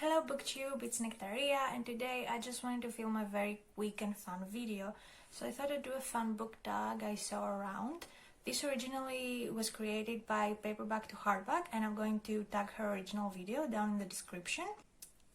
Hello BookTube, it's Nektaria, and today I just wanted to film a very quick and fun video. So I thought I'd do a fun book tag I saw around. This originally was created by Paperback to Hardback, and I'm going to tag her original video down in the description.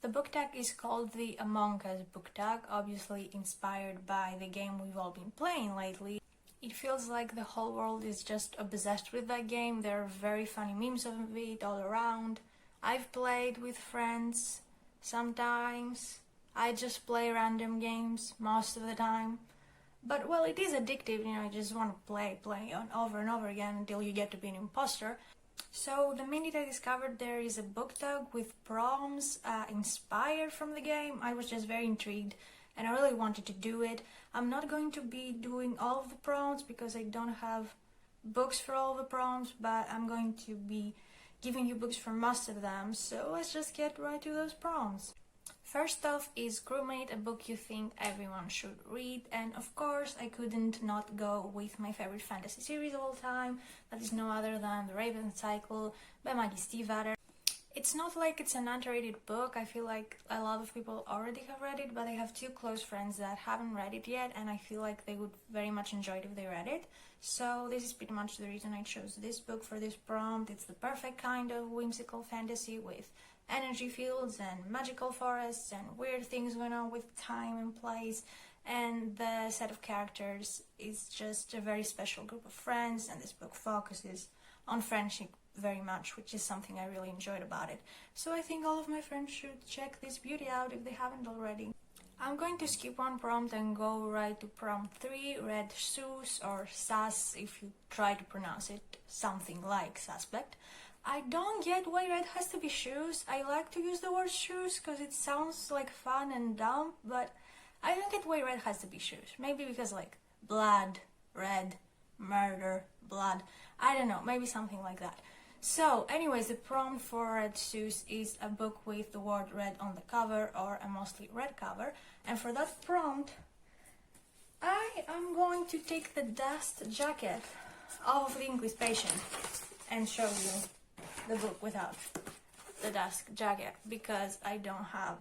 The book tag is called the Among Us book tag, obviously inspired by the game we've all been playing lately. It feels like the whole world is just obsessed with that game. There are very funny memes of it all around. I've played with friends sometimes. I just play random games most of the time. But well, it is addictive, you know, you just want to play on over and over again until you get to be an imposter. So the minute I discovered there is a book tag with prompts inspired from the game, I was just very intrigued and I really wanted to do it. I'm not going to be doing all of the prompts because I don't have books for all the prompts, but I'm going to be giving you books for most of them, so let's just get right to those prompts. First off is Crewmate, a book you think everyone should read, and of course I couldn't not go with my favorite fantasy series of all time, that is no other than The Raven Cycle by Maggie Stiefvater. It's not like it's an underrated book. I feel like a lot of people already have read it, but I have two close friends that haven't read it yet, and I feel like they would very much enjoy it if they read it. So this is pretty much the reason I chose this book for this prompt. It's the perfect kind of whimsical fantasy with energy fields and magical forests and weird things going on with time and place, and the set of characters is just a very special group of friends, and this book focuses on friendship very much, which is something I really enjoyed about it. So I think all of my friends should check this beauty out if they haven't already. I'm going to skip one prompt and go right to prompt 3, Red Shoes, or Sas if you try to pronounce it something like suspect. I don't get why red has to be shoes. I like to use the word shoes because it sounds like fun and dumb, but I don't get why red has to be shoes. Maybe because like blood, red, murder, blood, I don't know, maybe something like that. So anyways, the prompt for Red Shoes is a book with the word red on the cover, or a mostly red cover, and for that prompt I am going to take the dust jacket off of the English Patient and show you the book without the dust jacket, because I don't have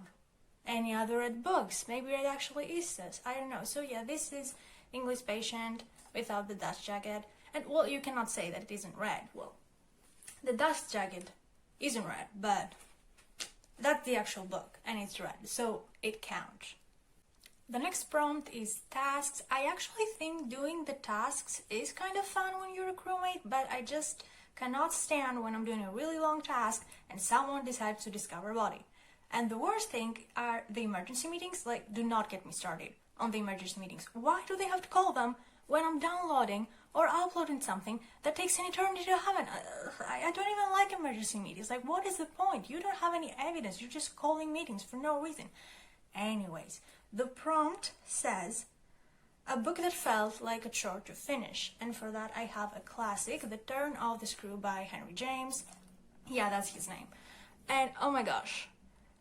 any other red books. Maybe it actually is this, I don't know. So yeah, this is English Patient without the dust jacket, and well, you cannot say that it isn't red. Well, the dust jacket isn't red, but that's the actual book and it's red, so it counts. The next prompt is tasks. I actually think doing the tasks is kind of fun when you're a crewmate, but I just cannot stand when I'm doing a really long task and someone decides to discover a body. And the worst thing are the emergency meetings. Like, do not get me started on the emergency meetings. Why do they have to call them when I'm downloading or uploading something that takes an eternity to happen? I don't even like emergency meetings. Like, what is the point? You don't have any evidence. You're just calling meetings for no reason. Anyways, the prompt says, a book that felt like a chore to finish. And for that I have a classic, The Turn of the Screw by Henry James. Yeah, that's his name. And oh my gosh,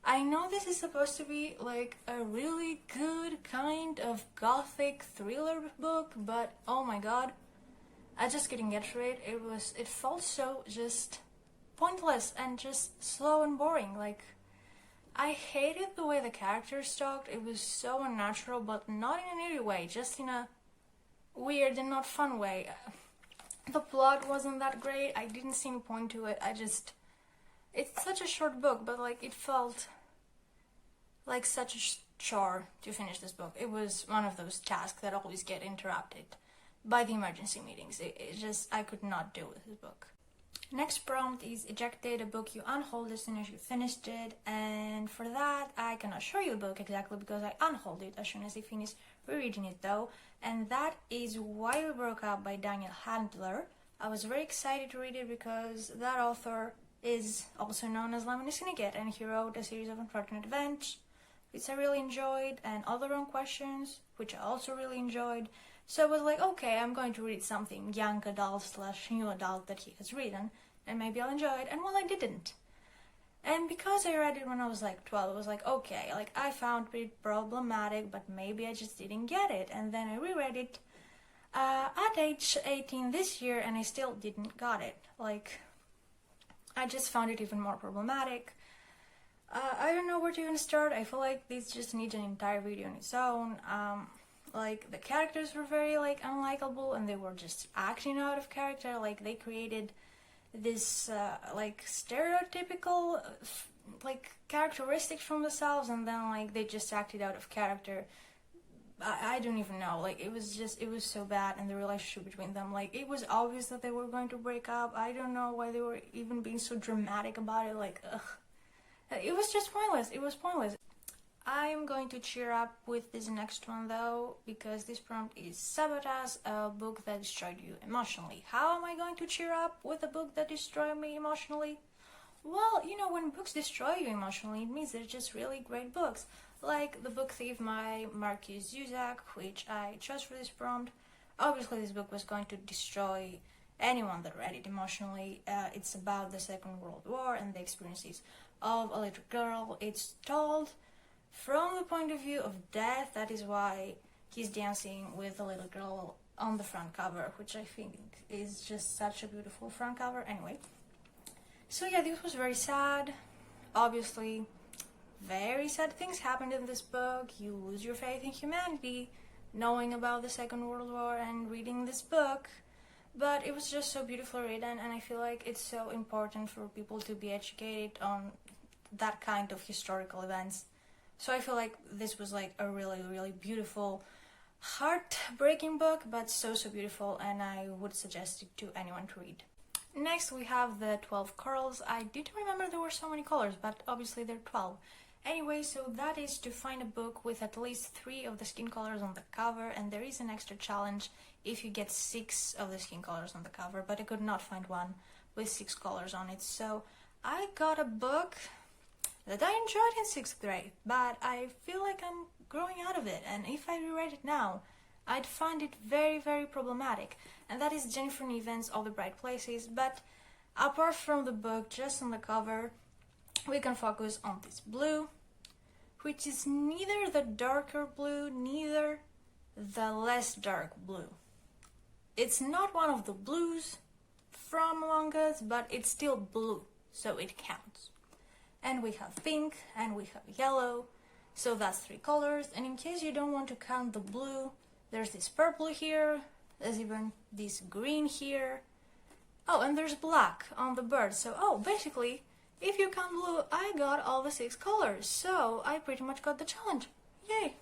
I know this is supposed to be like a really good kind of gothic thriller book, but oh my god, I just couldn't get through it. It felt so just pointless and just slow and boring. Like, I hated the way the characters talked. It was so unnatural, but not in an eerie way, just in a weird and not fun way. The plot wasn't that great. I didn't see any point to it. It's such a short book, but like, it felt like such a chore to finish this book. It was one of those tasks that always get interrupted by the emergency meetings. I could not deal with this book. Next prompt is Ejected, a book you unhauled as soon as you finished it, and for that I cannot show you the book exactly because I unhauled it as soon as I finished rereading it though, and that is Why We Broke Up by Daniel Handler. I was very excited to read it because that author is also known as Lemony Snicket, and he wrote a series of unfortunate events which I really enjoyed, and All the Wrong Questions, which I also really enjoyed. So I was like, okay, I'm going to read something young adult / new adult that he has written, and maybe I'll enjoy it. And well, I didn't. And because I read it when I was like 12, I was like, okay, like I found it problematic, but maybe I just didn't get it. And then I reread it at age 18 this year, and I still didn't got it. Like, I just found it even more problematic. I don't know where where to even start. I feel like this just needs an entire video on its own. Like, the characters were very, like, unlikable, and they were just acting out of character. Like, they created this, like, stereotypical, like, characteristics from themselves, and then, like, they just acted out of character. I don't even know. Like, it was so bad, and the relationship between them, like, it was obvious that they were going to break up. I don't know why they were even being so dramatic about it. Like, ugh. It was just pointless. It was pointless. I am going to cheer up with this next one though, because this prompt is Sabotage, a book that destroyed you emotionally. How am I going to cheer up with a book that destroyed me emotionally? Well, you know, when books destroy you emotionally, it means they're just really great books. Like The Book Thief by Marcus Zusak, which I chose for this prompt. Obviously this book was going to destroy anyone that read it emotionally. It's about the Second World War and the experiences of a little girl. It's told from the point of view of death. That is why he's dancing with a little girl on the front cover, which I think is just such a beautiful front cover. Anyway, so yeah, this was very sad. Obviously, very sad things happened in this book. You lose your faith in humanity knowing about the Second World War and reading this book. But it was just so beautifully written, and I feel like it's so important for people to be educated on that kind of historical events. So I feel like this was like a really, really beautiful, heartbreaking book, but so beautiful, and I would suggest it to anyone to read. Next we have the 12 colors. I didn't remember there were so many colors, but obviously there are 12. Anyway, so that is to find a book with at least 3 of the skin colors on the cover, and there is an extra challenge if you get 6 of the skin colors on the cover, but I could not find one with 6 colors on it. So I got a book that I enjoyed in 6th grade, but I feel like I'm growing out of it, and if I reread it now, I'd find it very, very problematic, and that is Jennifer Niven's All the Bright Places. But apart from the book, just on the cover, we can focus on this blue, which is neither the darker blue, neither the less dark blue. It's not one of the blues from Among Us, but it's still blue, so it counts. And we have pink, and we have yellow, so that's 3 colors. And in case you don't want to count the blue, there's this purple here, there's even this green here. Oh, and there's black on the bird. So, basically, if you count blue, I got all the 6 colors, so I pretty much got the challenge. Yay!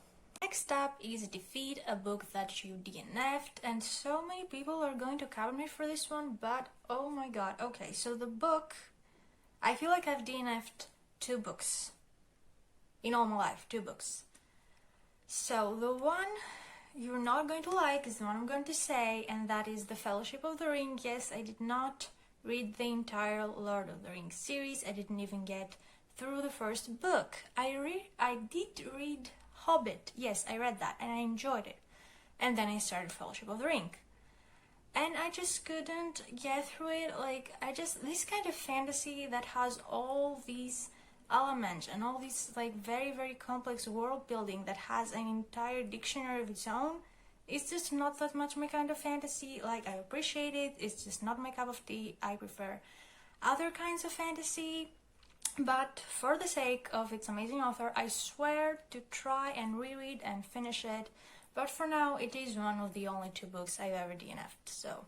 Next up is Defeat, a book that you DNF'd, and so many people are going to cover me for this one, but oh my god. Okay, so the book, I feel like I've DNF'd 2 books in all my life, 2 books. So the one you're not going to like is the one I'm going to say, and that is The Fellowship of the Ring. Yes, I did not read the entire Lord of the Rings series. I didn't even get through the first book. I did read Hobbit. Yes, I read that and I enjoyed it. And then I started Fellowship of the Ring. And I just couldn't get through it. Like, this kind of fantasy that has all these elements and all this, like, very, very complex world building that has an entire dictionary of its own, it's just not that much my kind of fantasy. Like, I appreciate it, it's just not my cup of tea. I prefer other kinds of fantasy. But for the sake of its amazing author, I swear to try and reread and finish it. But for now, it is one of the only 2 books I've ever DNF'd, so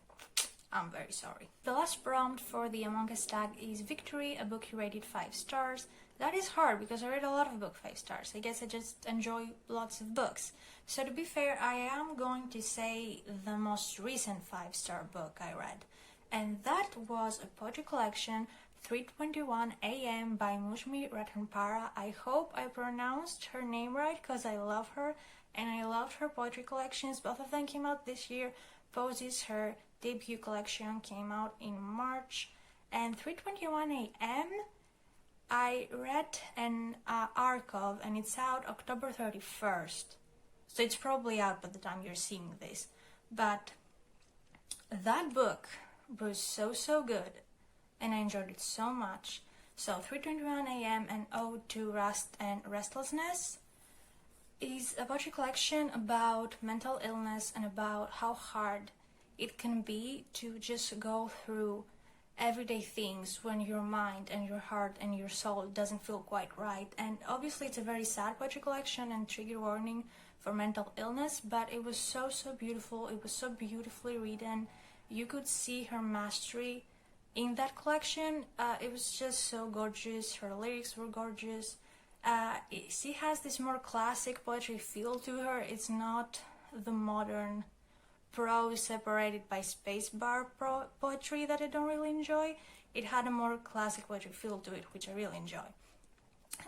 I'm very sorry. The last prompt for the Among Us tag is Victory, a book you rated 5 stars. That is hard because I read a lot of book 5 stars. I guess I just enjoy lots of books. So to be fair, I am going to say the most recent 5-star book I read. And that was a poetry collection, 3:21 AM by Mushmi Ratnapara. I hope I pronounced her name right because I love her and I loved her poetry collections. Both of them came out this year. Posies, her debut collection, came out in March. And 3:21 AM, I read an arc of, and it's out October 31st. So it's probably out by the time you're seeing this. But that book was so good, and I enjoyed it so much. So 3:21 AM and Ode to Rust and Restlessness is a poetry collection about mental illness and about how hard it can be to just go through everyday things when your mind and your heart and your soul doesn't feel quite right. And obviously it's a very sad poetry collection and trigger warning for mental illness, but it was so beautiful. It was so beautifully written. You could see her mastery in that collection. It was just so gorgeous. Her lyrics were gorgeous. She has this more classic poetry feel to her. It's not the modern prose separated by spacebar poetry that I don't really enjoy. It had a more classic poetry feel to it, which I really enjoy.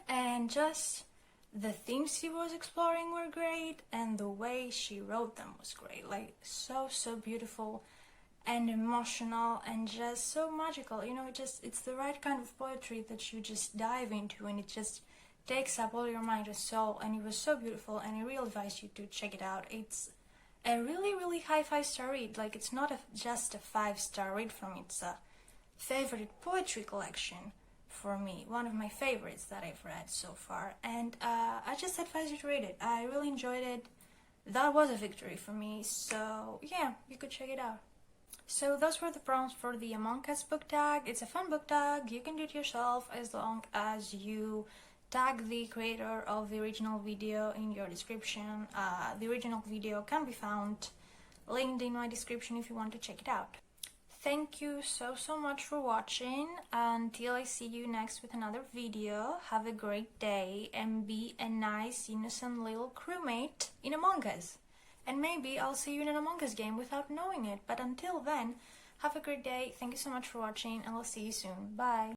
And just the themes she was exploring were great, and the way she wrote them was great. Like, so beautiful and emotional and just so magical. You know, it's the right kind of poetry that you just dive into, and it just takes up all your mind and soul. And it was so beautiful, and I really advise you to check it out. It's a really high 5-star read. Like, it's not just a 5-star read from me. It's a favorite poetry collection for me, one of my favorites that I've read so far, and I just advise you to read it. I really enjoyed it. That was a victory for me, so yeah, you could check it out. So those were the prompts for the Among Us book tag. It's a fun book tag. You can do it yourself as long as you tag the creator of the original video in your description. The original video can be found linked in my description if you want to check it out. Thank you so much for watching. Until I see you next with another video, have a great day and be a nice innocent little crewmate in Among Us. And maybe I'll see you in an Among Us game without knowing it. But until then, have a great day. Thank you so much for watching, and I'll see you soon. Bye!